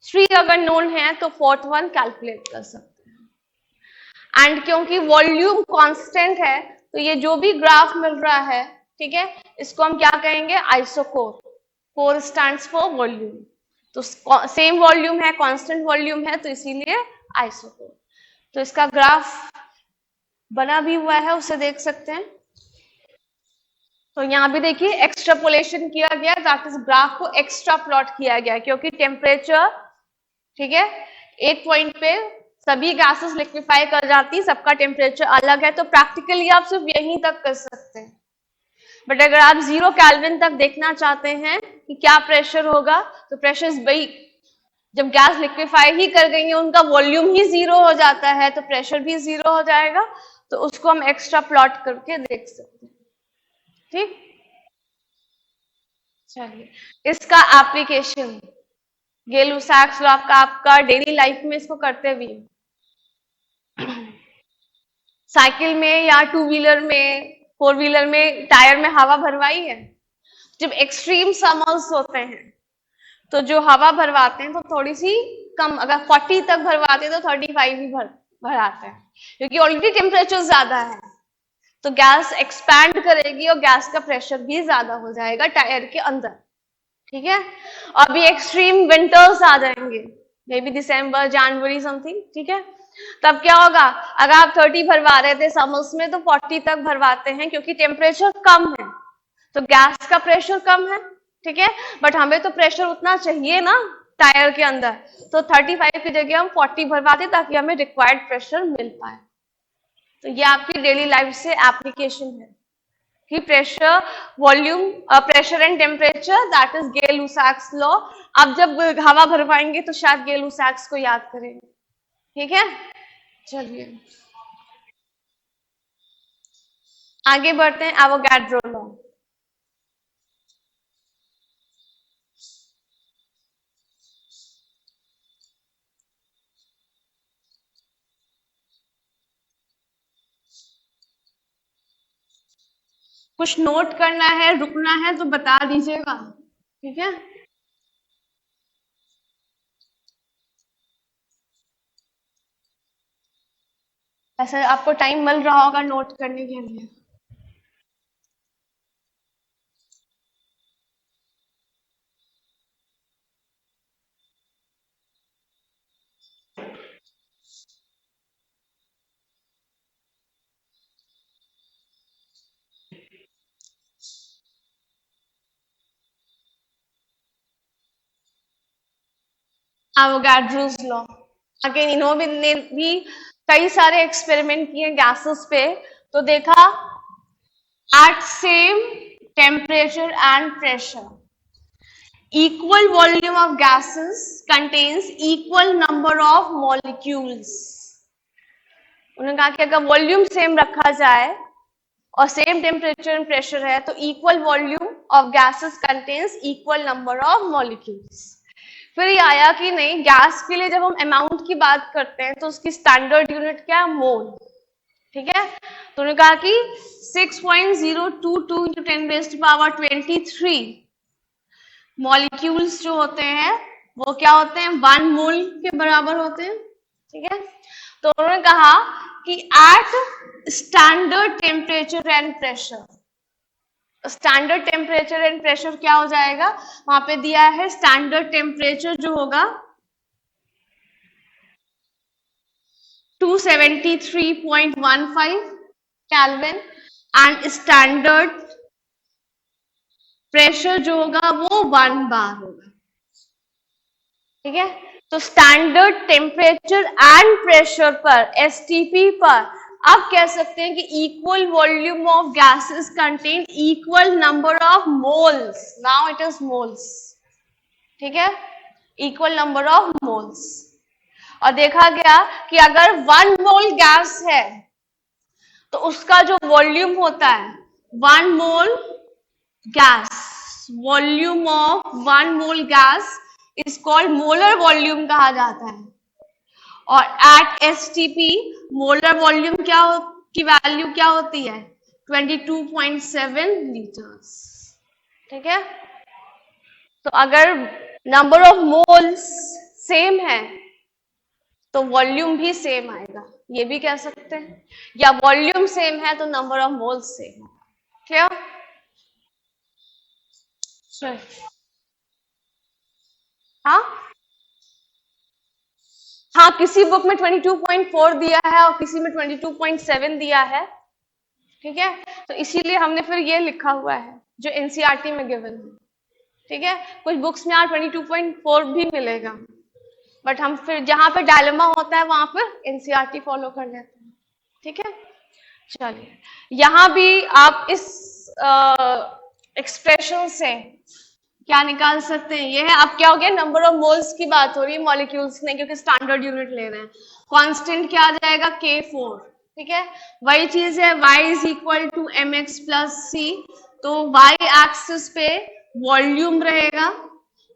3 अगर known है तो 4th one calculate कर सकते हैं। And क्योंकि volume constant है तो ये जो भी ग्राफ मिल रहा है, ठीक है, इसको हम क्या कहेंगे, isochore. Core stands for volume, तो सेम वॉल्यूम है, कांस्टेंट वॉल्यूम है, तो इसीलिए आइसोकोर। तो इसका ग्राफ बना भी हुआ है, उसे देख सकते हैं। तो यहाँ भी देखिए एक्स्ट्रापोलेशन किया गया, दैट इज ग्राफ को एक्स्ट्रा प्लॉट किया गया, क्योंकि टेम्परेचर, ठीक है, एक पॉइंट पे सभी गैसेस लिक्विफाई कर जाती, सबका टेम्परेचर अलग है, तो प्रैक्टिकली आप सिर्फ यहीं तक कर सकते हैं। बट अगर आप 0 केल्विन तक देखना चाहते हैं कि क्या प्रेशर होगा, तो प्रेशर भाई जब गैस लिक्विफाई ही कर गई है, उनका वॉल्यूम ही 0 हो जाता है, तो प्रेशर भी 0 हो जाएगा। तो उसको हम एक्स्ट्रा प्लॉट करके देख सकते हैं, ठीक। चलिए, इसका एप्लीकेशन गेल-लुसाक्स लॉ का आपका डेली लाइफ में इसको करते भी, साइकिल में या 2 व्हीलर में, 4 व्हीलर में टायर में हवा भरवाई है। जब एक्सट्रीम समर्स होते हैं तो जो हवा भरवाते हैं तो थोड़ी सी कम, अगर 40 तक भरवाते हैं तो 35 ही भराते हैं, क्योंकि ऑलरेडी टेम्परेचर ज्यादा है, तो गैस एक्सपैंड करेगी और गैस का प्रेशर भी ज्यादा हो जाएगा टायर के अंदर, ठीक है। अभी एक्सट्रीम विंटर्स आ जाएंगे, may be December January something, ठीक है। तब क्या होगा, अगर आप 30 भरवा रहे थे समर्स में तो 40 तक भरवाते हैं, क्योंकि टेम्परेचर कम है तो गैस का प्रेशर कम है, ठीक है। बट हमें तो प्रेशर उतना चाहिए ना टायर के अंदर, तो 35 की जगह हम 40 भरवाते ताकि हमें रिक्वायर्ड प्रेशर मिल पाए। तो ये आपकी डेली लाइफ से एप्लीकेशन है कि pressure, volume, pressure and temperature, that is Gay Lussac's law. अब जब हवा भरवाएंगे तो शायद गेल-लुसाक्स को याद करेंगे, ठीक है। चलिए आगे बढ़ते हैं, एवोगैड्रो लॉ। कुछ नोट करना है, रुकना है तो बता दीजिएगा, ठीक है। ऐसा आपको टाइम मिल रहा होगा नोट करने के लिए। एवोगैड्रोस लॉ, अगेन इन्होंने भी कई सारे एक्सपेरिमेंट किए गैसेस पे, तो देखा at same temperature and pressure equal volume of gases contains equal number of molecules। उन्होंने कहा कि अगर वॉल्यूम सेम रखा जाए और सेम टेम्परेचर एंड प्रेशर है तो equal volume of gases contains equal number of molecules. फिर ये आया कि नहीं, गैस के लिए जब हम अमाउंट की बात करते हैं तो उसकी स्टैंडर्ड यूनिट क्या है, मोल, ठीक है, तो उन्होंने कहा कि 6.022 into 10⁻23 मॉलिक्यूल्स जो होते हैं वो क्या होते हैं, 1 मोल के बराबर होते हैं। ठीक है, तो उन्होंने कहा कि at standard temperature and pressure, standard temperature and pressure क्या हो जाएगा, वहां पे दिया है स्टैंडर्ड टेम्परेचर जो होगा 273.15 केल्विन एंड स्टैंडर्ड प्रेशर जो होगा वो 1 बार होगा। ठीक है, तो स्टैंडर्ड टेम्परेचर एंड प्रेशर पर, एसटीपी पर आप कह सकते हैं कि equal volume of gases contain equal number of moles, now it is moles. ठीक है, इक्वल नंबर ऑफ मोल्स। और देखा गया कि अगर 1 मोल गैस है तो उसका जो वॉल्यूम होता है 1 मोल gas, volume of 1 mole gas is called molar volume कहा जाता है। और एट एसटीपी मोलर वॉल्यूम क्या की वैल्यू क्या होती है, 22.7 लीटर्स। ठीक है, तो अगर नंबर ऑफ मोल्स सेम है तो वॉल्यूम भी सेम आएगा, ये भी कह सकते हैं, या वॉल्यूम सेम है तो नंबर ऑफ मोल्स सेम है। क्लियर? हाँ हाँ, किसी बुक में 22.4 दिया है और किसी में 22.7 दिया है। ठीक है, तो इसीलिए हमने फिर ये लिखा हुआ है जो एनसीईआरटी में गिवन है। ठीक है, कुछ बुक्स में यहाँ 22.4 भी मिलेगा, बट हम फिर जहां पे डायलेमा होता है वहां पर एनसीईआरटी फॉलो कर लेते हैं। ठीक है, चलिए यहां भी आप इस एक्सप्रेशन से क्या निकाल सकते हैं, ये है, अब क्या हो गया, नंबर ऑफ मोल्स की बात हो रही है मॉलिक्यूल्स में, क्योंकि स्टैंडर्ड यूनिट ले रहे हैं। कांस्टेंट क्या आ जाएगा, K4। ठीक है, वही चीज है, y is equal to mx plus C, तो y एक्सिस पे वॉल्यूम रहेगा,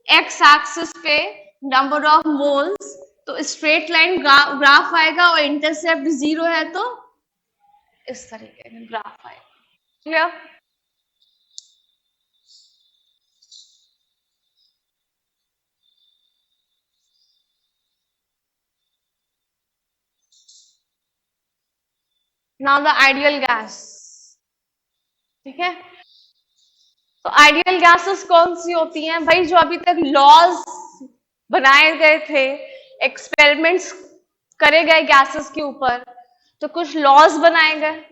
x एक्सिस पे नंबर ऑफ मोल्स, तो स्ट्रेट लाइन ग्राफ आएगा और इंटरसेप्ट 0 है तो इस तरीके का ग्राफ आएगा। Clear? Now the ideal gas. ठीक है, तो आइडियल गैसेस कौन सी होती हैं भाई, जो अभी तक लॉज बनाए गए थे, एक्सपेरिमेंट्स करे गए गैसेस के ऊपर, तो कुछ लॉज बनाए गए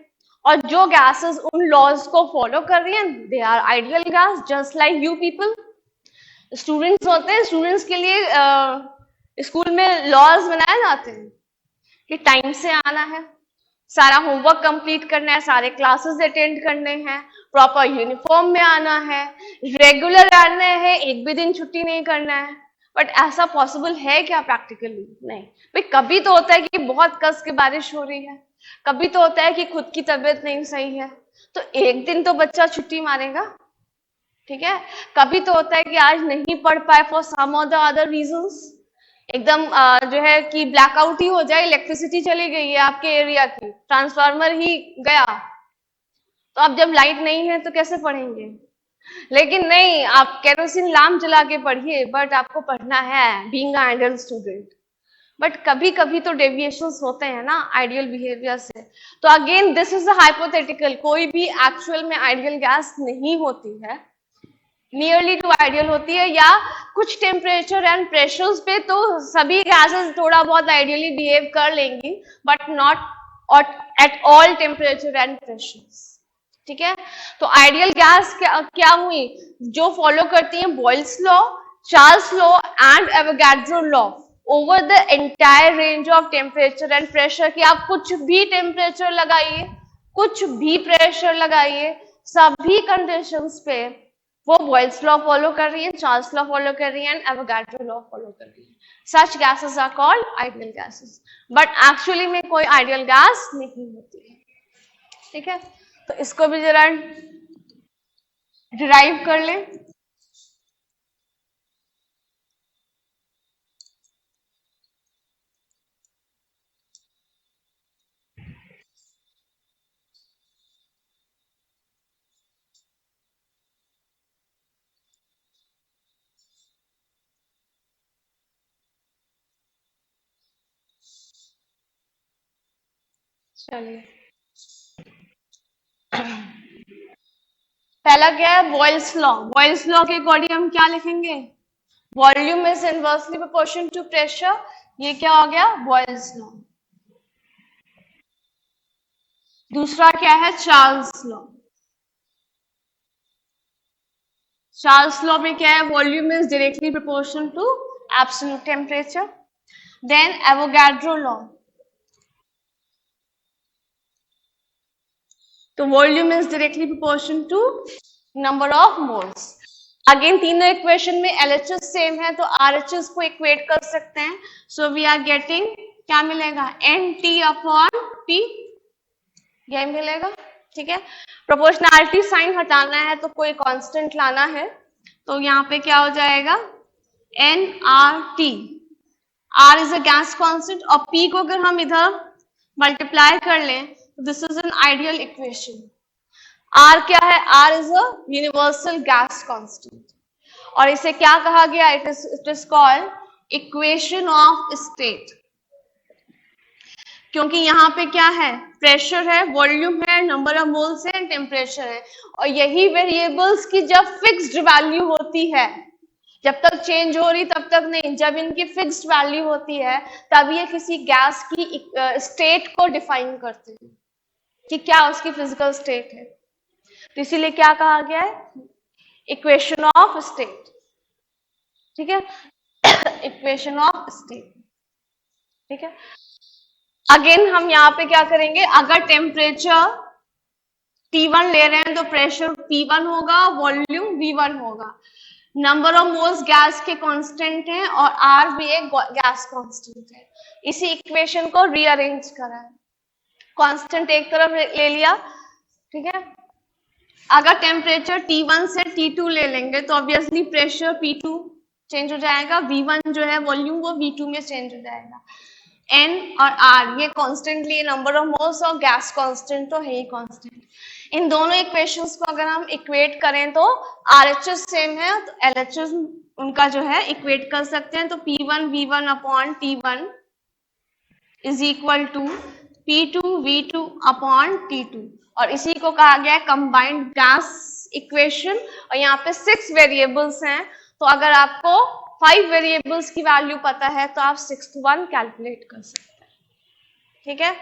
और जो गैसेस उन लॉज को फॉलो कर रही हैं they are ideal gas, just like you people. Students होते हैं, स्टूडेंट्स के लिए स्कूल में लॉज बनाए जाते हैं कि टाइम से आना है, सारा होमवर्क कंप्लीट करना है, सारे क्लासेस अटेंड करने हैं, प्रॉपर यूनिफॉर्म में आना है, रेगुलर आना है, एक भी दिन छुट्टी नहीं करना है। बट ऐसा पॉसिबल है क्या प्रैक्टिकली? नहीं भाई, कभी तो होता है कि बहुत कस के बारिश हो रही है, कभी तो होता है कि खुद की तबीयत नहीं सही है, तो एक दिन तो बच्चा छुट्टी मारेगा। ठीक है, कभी तो होता है कि आज नहीं पढ़ पाए फॉर सम और द अदर रीजंस, एकदम जो है कि ब्लैकआउट ही हो जाए, इलेक्ट्रिसिटी चली गई है आपके एरिया की, ट्रांसफार्मर ही गया, तो अब जब लाइट नहीं है तो कैसे पढ़ेंगे? लेकिन नहीं, आप केरोसिन लैम्प जला के पढ़िए, बट आपको पढ़ना है being a ideal student. But कभी कभी तो डेविएशंस होते हैं ना आइडियल बिहेवियर से, तो again this is a hypothetical, कोई भी एक्चुअल में आइडियल गैस नहीं होती है, नियरली टू आइडियल होती है, या कुछ टेम्परेचर एंड प्रेशर्स पे तो सभी गैसेस थोड़ा बहुत आइडियली बिहेव कर लेंगी, but not at all temperature and pressures. ठीक है, तो आइडियल गैस क्या हुई, जो फॉलो करती है Boyle's law, Charles law and Avogadro law over the entire range of temperature and pressure, कि आप कुछ भी टेम्परेचर लगाइए, कुछ भी प्रेशर लगाइए, सभी कंडीशंस पे वो बॉयल्स लॉ फॉलो कर रही है, चार्ल्स लॉ फॉलो कर रही है एंड एवोगाड्रो लॉ फॉलो कर रही है। Such gases are called ideal gases, but actually में कोई आइडियल गैस नहीं होती है। ठीक है, तो इसको भी जरा डिराइव कर लें। चलिए, पहला क्या है, बॉयल्स लॉ। बॉयल्स लॉ के अकॉर्डिंग हम क्या लिखेंगे, volume is inversely proportion to pressure. ये क्या हो गया, बॉयल्स लॉ। दूसरा क्या है, चार्ल्स लॉ। चार्ल्स लॉ में क्या है, volume is directly proportion to absolute temperature. Then Avogadro law, तो volume is directly proportion to number of moles. Again तीनों इक्वेशन में LHS सेम है तो RHS को इक्वेट कर सकते हैं। सो वी आर गेटिंग, क्या मिलेगा, NT अपॉन P, यही मिलेगा। ठीक है, प्रोपोर्शनैलिटी साइन हटाना है तो कोई कांस्टेंट लाना है, तो यहाँ पे क्या हो जाएगा, nRT। R is a gas constant और P को अगर हम इधर मल्टीप्लाई कर लें, this is an ideal equation. R क्या है, R is a universal gas constant और इसे क्या कहा गया, it is called equation of state. क्योंकि यहाँ पे क्या है, प्रेशर है, वॉल्यूम है, नंबर ऑफ मोल्स है, टेम्परेचर है, और यही वेरिएबल्स की जब फिक्स्ड वैल्यू होती है, जब तक चेंज हो रही तब तक नहीं, जब इनकी फिक्स्ड वैल्यू होती है तब ये किसी गैस की स्टेट को डिफाइन करते हैं कि क्या उसकी फिजिकल स्टेट है। तो इसीलिए क्या कहा गया है, इक्वेशन ऑफ स्टेट। ठीक है, इक्वेशन ऑफ स्टेट। ठीक है, अगेन हम यहाँ पे क्या करेंगे, अगर टेम्परेचर T1 ले रहे हैं तो प्रेशर P1 होगा, वॉल्यूम V1 होगा, नंबर ऑफ मोल्स गैस के कांस्टेंट हैं और R भी एक गैस कांस्टेंट है। इसी इक्वेशन को रीअरेंज करा है, कांस्टेंट एक तरफ ले लिया। ठीक है, अगर टेम्परेचर T1 से T2 ले लेंगे तो ऑब्वियसली प्रेशर P2 चेंज हो जाएगा, V1 जो है वॉल्यूम वो V2 में चेंज हो जाएगा। N और R ये कॉन्स्टेंटली नंबर ऑफ मोल्स और गैस कांस्टेंट तो है ही कांस्टेंट। इन दोनों इक्वेशंस को अगर हम इक्वेट करें तो RHS सेम है तो LHS उनका जो है इक्वेट कर सकते हैं। तो P1 V1 upon T1 is equal to P2 V2 upon T2 और इसी को कहा गया है कंबाइंड गैस इक्वेशन। और यहाँ पे 6 वेरिएबल्स हैं, तो अगर आपको 5 वेरिएबल्स की वैल्यू पता है तो आप 6th वन कैलकुलेट कर सकते हैं। ठीक है,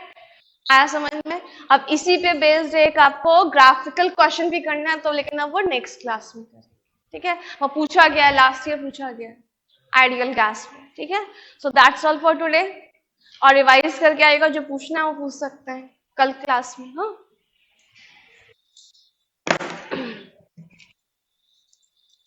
आया समझ में। अब इसी पे बेस्ड एक आपको ग्राफिकल क्वेश्चन भी करना है, तो लेकिन अब वो नेक्स्ट क्लास में करें। ठीक है, वो पूछा गया है, लास्ट ईयर पूछा गया आइडियल गैस में। ठीक है, so that's all for today. और रिवाइज करके आएगा, जो पूछना है वो पूछ सकते हैं कल क्लास में। हाँ।